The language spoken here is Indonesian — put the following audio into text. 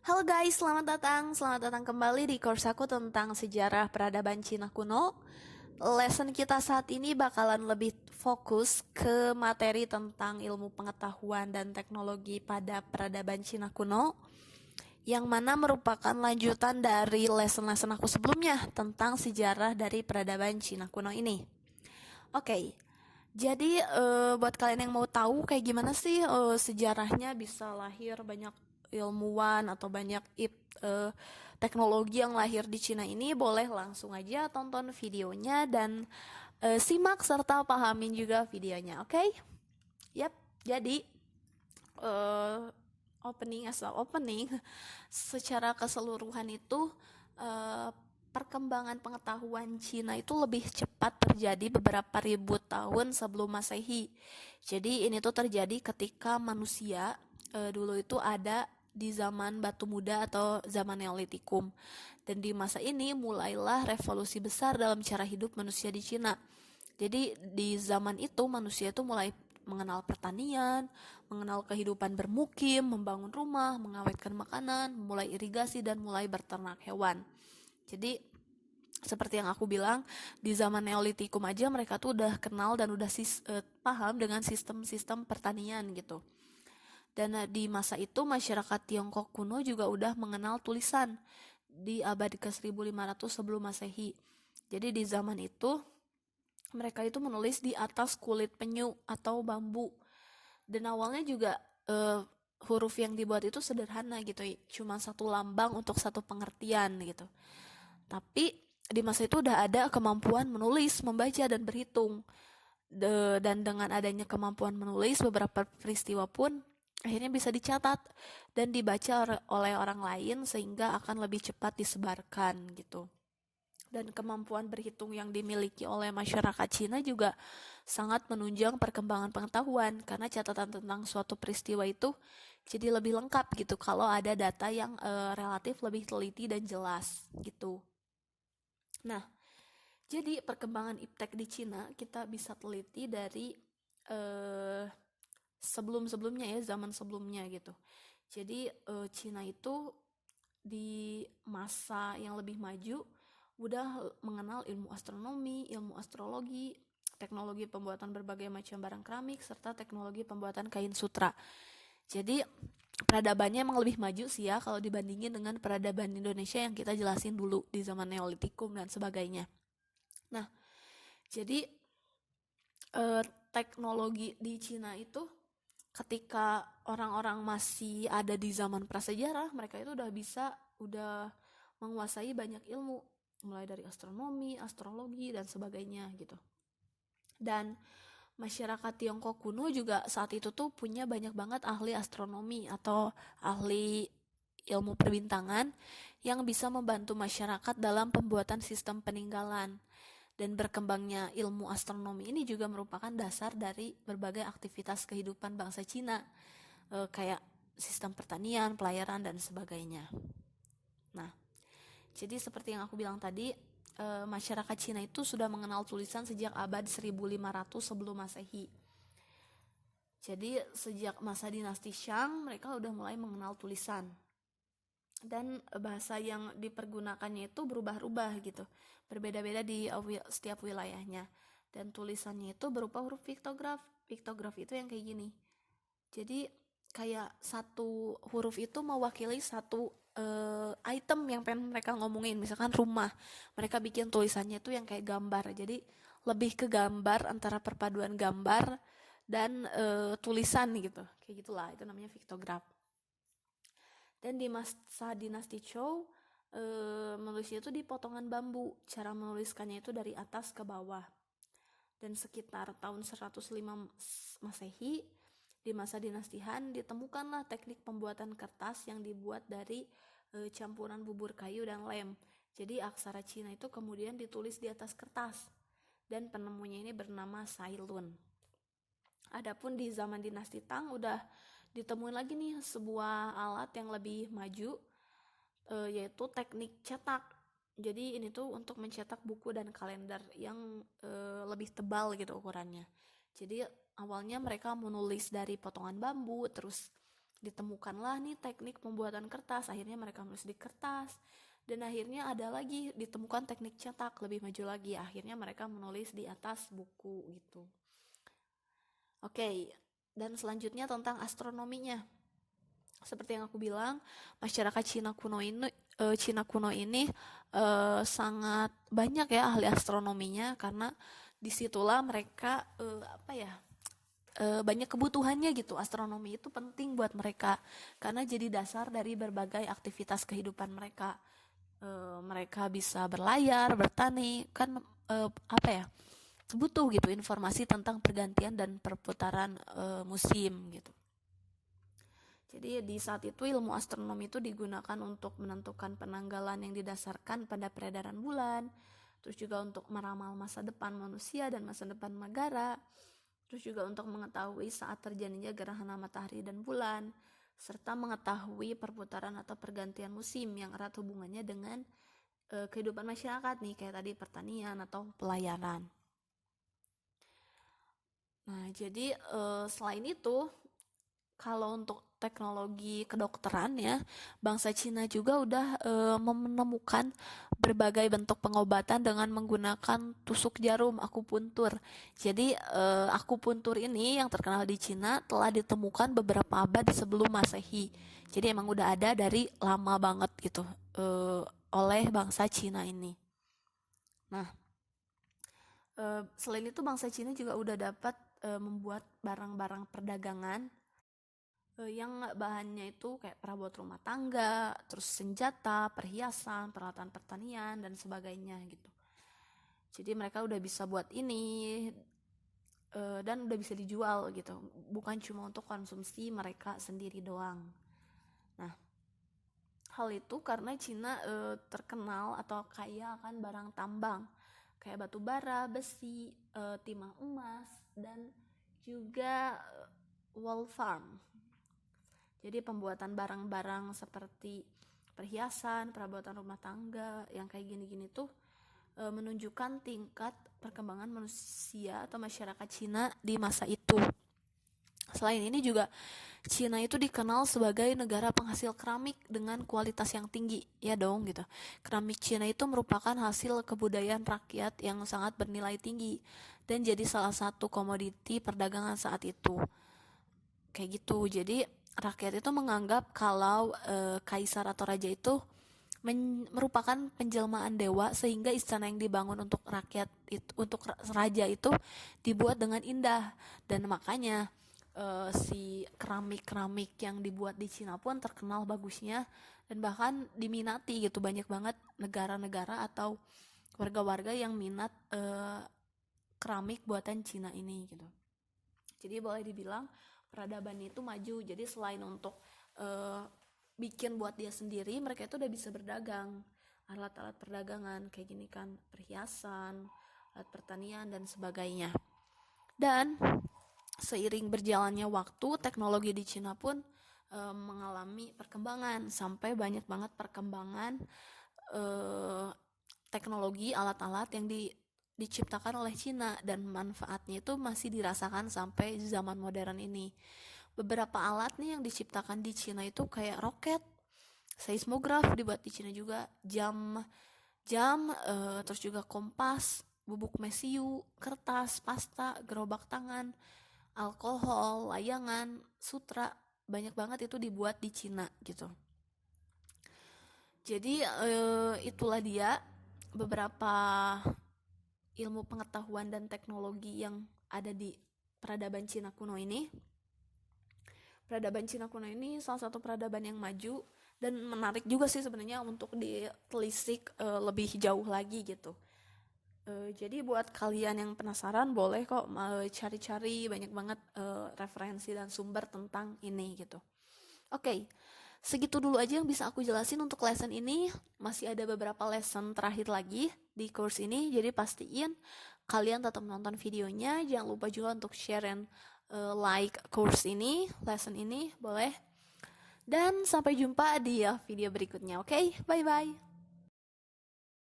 Halo guys, selamat datang kembali di course aku tentang sejarah peradaban Cina kuno. Lesson kita saat ini bakalan lebih fokus ke materi tentang ilmu pengetahuan dan teknologi pada peradaban Cina kuno, yang mana merupakan lanjutan dari lesson-lesson aku sebelumnya tentang sejarah dari peradaban Cina kuno ini. Oke, jadi buat kalian yang mau tahu kayak gimana sih sejarahnya bisa lahir banyak ilmuwan atau banyak teknologi yang lahir di Cina ini, boleh langsung aja tonton videonya dan simak serta pahamin juga videonya, oke? Yap, jadi eh, opening secara keseluruhan itu eh, perkembangan pengetahuan Cina itu lebih cepat terjadi beberapa ribu tahun sebelum Masehi. Jadi ini tuh terjadi ketika manusia dulu itu ada di zaman batu muda atau zaman Neolitikum. Dan di masa ini mulailah revolusi besar dalam cara hidup manusia di Cina. Jadi di zaman itu manusia itu mulai mengenal pertanian, mengenal kehidupan bermukim, membangun rumah, mengawetkan makanan, mulai irigasi dan mulai berternak hewan. Jadi seperti yang aku bilang, di zaman Neolitikum aja mereka tuh udah kenal dan udah paham dengan sistem-sistem pertanian gitu. Dan di masa itu masyarakat Tiongkok kuno juga udah mengenal tulisan di abad ke-1500 sebelum Masehi. Jadi di zaman itu mereka itu menulis di atas kulit penyu atau bambu. Dan awalnya juga huruf yang dibuat itu sederhana gitu, cuma satu lambang untuk satu pengertian gitu. Tapi di masa itu udah ada kemampuan menulis, membaca, dan berhitung. Dan dengan adanya kemampuan menulis, beberapa peristiwa pun akhirnya bisa dicatat dan dibaca oleh orang lain sehingga akan lebih cepat disebarkan gitu. Dan kemampuan berhitung yang dimiliki oleh masyarakat Cina juga sangat menunjang perkembangan pengetahuan, karena catatan tentang suatu peristiwa itu jadi lebih lengkap gitu kalau ada data yang relatif lebih teliti dan jelas gitu. Nah, jadi perkembangan iptek di Cina kita bisa teliti dari sebelum-sebelumnya ya, zaman sebelumnya gitu. Jadi Cina itu di masa yang lebih maju udah mengenal ilmu astronomi, ilmu astrologi, teknologi pembuatan berbagai macam barang keramik, serta teknologi pembuatan kain sutra. Jadi peradabannya emang lebih maju sih ya kalau dibandingin dengan peradaban Indonesia yang kita jelasin dulu di zaman Neolitikum dan sebagainya. Nah, jadi teknologi di Cina itu ketika orang-orang masih ada di zaman prasejarah, mereka itu udah menguasai banyak ilmu, mulai dari astronomi, astrologi, dan sebagainya gitu. Dan masyarakat Tiongkok kuno juga saat itu tuh punya banyak banget ahli astronomi atau ahli ilmu perbintangan yang bisa membantu masyarakat dalam pembuatan sistem peninggalan. Dan berkembangnya ilmu astronomi ini juga merupakan dasar dari berbagai aktivitas kehidupan bangsa Cina, kayak sistem pertanian, pelayaran, dan sebagainya. Nah, jadi seperti yang aku bilang tadi, masyarakat Cina itu sudah mengenal tulisan sejak abad 1500 sebelum Masehi. Jadi sejak masa dinasti Shang, mereka udah mulai mengenal tulisan. Dan bahasa yang dipergunakannya itu berubah-ubah gitu, berbeda-beda di setiap wilayahnya. Dan tulisannya itu berupa huruf piktograf. Piktograf itu yang kayak gini. Jadi kayak satu huruf itu mewakili satu item yang pengen mereka ngomongin. Misalkan rumah, mereka bikin tulisannya itu yang kayak gambar. Jadi lebih ke gambar, antara perpaduan gambar dan tulisan gitu. Kayak gitulah, itu namanya piktograf. Dan di masa dinasti Zhou, menulisnya itu di potongan bambu. Cara menuliskannya itu dari atas ke bawah. Dan sekitar tahun 105 Masehi, di masa dinasti Han, ditemukanlah teknik pembuatan kertas yang dibuat dari campuran bubur kayu dan lem. Jadi aksara Cina itu kemudian ditulis di atas kertas. Dan penemunya ini bernama Sai Lun. Adapun di zaman dinasti Tang udah ditemuin lagi nih sebuah alat yang lebih maju, yaitu teknik cetak. Jadi ini tuh untuk mencetak buku dan kalender yang lebih tebal gitu ukurannya. Jadi awalnya mereka menulis dari potongan bambu, terus ditemukanlah nih teknik pembuatan kertas, akhirnya mereka menulis di kertas, dan akhirnya ada lagi ditemukan teknik cetak, lebih maju lagi, akhirnya mereka menulis di atas buku gitu. Oke, dan selanjutnya tentang astronominya. Seperti yang aku bilang, masyarakat Cina kuno ini sangat banyak ya ahli astronominya, karena disitulah mereka banyak kebutuhannya gitu. Astronomi itu penting buat mereka karena jadi dasar dari berbagai aktivitas kehidupan mereka. Mereka bisa berlayar, bertani, kan butuh gitu informasi tentang pergantian dan perputaran musim gitu. Jadi di saat itu ilmu astronomi itu digunakan untuk menentukan penanggalan yang didasarkan pada peredaran bulan, terus juga untuk meramal masa depan manusia dan masa depan negara, terus juga untuk mengetahui saat terjadinya gerhana matahari dan bulan, serta mengetahui perputaran atau pergantian musim yang erat hubungannya dengan kehidupan masyarakat nih, kayak tadi pertanian atau pelayaran. Nah, jadi selain itu, kalau untuk teknologi kedokteran ya, bangsa Cina juga udah menemukan berbagai bentuk pengobatan dengan menggunakan tusuk jarum, akupuntur. Jadi akupuntur ini yang terkenal di Cina telah ditemukan beberapa abad sebelum Masehi. Jadi emang udah ada dari lama banget gitu oleh bangsa Cina ini. Nah, selain itu bangsa Cina juga udah dapat membuat barang-barang perdagangan yang bahannya itu kayak perabot rumah tangga, terus senjata, perhiasan, peralatan pertanian, dan sebagainya gitu. Jadi mereka udah bisa buat ini dan udah bisa dijual gitu, bukan cuma untuk konsumsi mereka sendiri doang. Nah, hal itu karena Cina terkenal atau kaya akan barang tambang kayak batu bara, besi, timah emas, dan juga wolfram. Jadi pembuatan barang-barang seperti perhiasan, perabotan rumah tangga yang kayak gini-gini tuh menunjukkan tingkat perkembangan manusia atau masyarakat Cina di masa itu. Selain ini juga Cina itu dikenal sebagai negara penghasil keramik dengan kualitas yang tinggi, ya dong gitu. Keramik Cina itu merupakan hasil kebudayaan rakyat yang sangat bernilai tinggi dan jadi salah satu komoditi perdagangan saat itu. Kayak gitu. Jadi rakyat itu menganggap kalau kaisar atau raja itu merupakan penjelmaan dewa, sehingga istana yang dibangun untuk rakyat untuk raja itu dibuat dengan indah, dan makanya si keramik yang dibuat di Cina pun terkenal bagusnya dan bahkan diminati gitu. Banyak banget negara-negara atau warga-warga yang minat keramik buatan Cina ini gitu. Jadi boleh dibilang peradaban itu maju. Jadi selain untuk bikin buat dia sendiri, mereka itu udah bisa berdagang, alat-alat perdagangan kayak gini kan, perhiasan, alat pertanian dan sebagainya. Dan seiring berjalannya waktu, teknologi di Cina pun mengalami perkembangan, sampai banyak banget perkembangan teknologi alat-alat yang diciptakan oleh Cina, dan manfaatnya itu masih dirasakan sampai zaman modern ini. Beberapa alat nih yang diciptakan di Cina itu kayak roket, seismograf dibuat di Cina juga, jam, terus juga kompas, bubuk mesiu, kertas, pasta, gerobak tangan, alkohol, layangan, sutra, banyak banget itu dibuat di Cina gitu. Jadi itulah dia beberapa ilmu pengetahuan dan teknologi yang ada di peradaban Cina kuno ini. Peradaban Cina kuno ini salah satu peradaban yang maju dan menarik juga sih sebenarnya untuk ditelisik lebih jauh lagi gitu. Jadi buat kalian yang penasaran boleh kok cari-cari banyak banget referensi dan sumber tentang ini gitu. Oke, segitu dulu aja yang bisa aku jelasin untuk lesson ini. Masih ada beberapa lesson terakhir lagi di course ini, jadi pastiin kalian tetap nonton videonya. Jangan lupa juga untuk share and like course ini, lesson ini boleh. Dan sampai jumpa di video berikutnya. Oke, bye-bye.